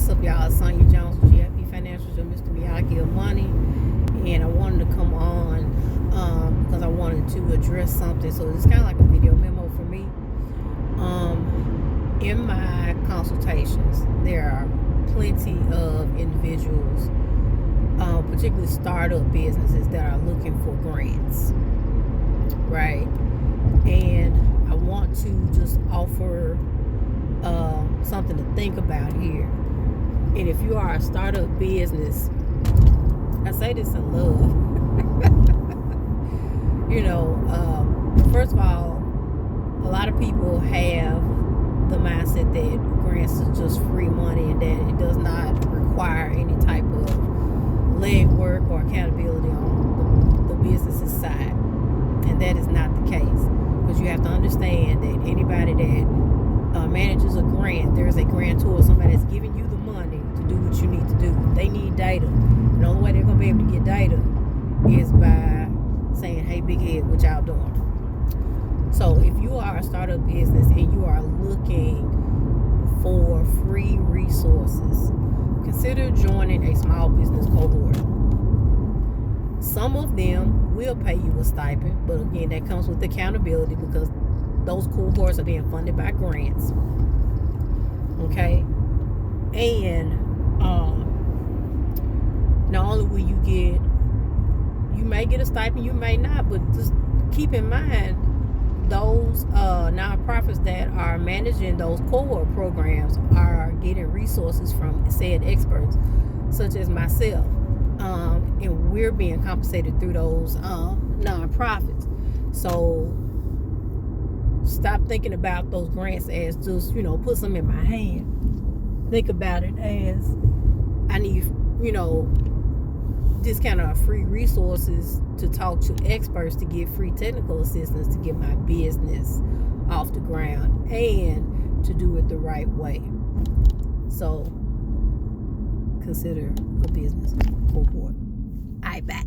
What's up, y'all? Sonya Jones with GFP Financials, your Mr. Miyagi of Money. And I wanted to come on because I wanted to address something. So it's kind of like a video memo for me. In my consultations, there are plenty of individuals, particularly startup businesses, that are looking for grants, right? And I want to just offer something to think about here. And if you are a startup business, I say this in love. First of all, a lot of people have the mindset that grants is just free money and that it does not require any type of legwork or accountability on the business's side. And that is not the case, because you have to understand that anybody that manages a grant, there's a grantor, somebody that's giving you the money to do what you need to do. They need data. And the only way they're going to be able to get data is by saying, hey, big head, what y'all doing? So if you are a startup business and you are looking for free resources, consider joining a small business cohort. Some of them will pay you a stipend, but again, that comes with accountability because those cohorts are being funded by grants. Okay? And not only will you may get a stipend, you may not, but just keep in mind those nonprofits that are managing those cohort programs are getting resources from said experts, such as myself. And we're being compensated through those nonprofits. So stop thinking about those grants as just, put some in my hand. Think about it as I need, this kind of free resources to talk to experts to get free technical assistance to get my business off the ground and to do it the right way. So consider a business cohort. I bet.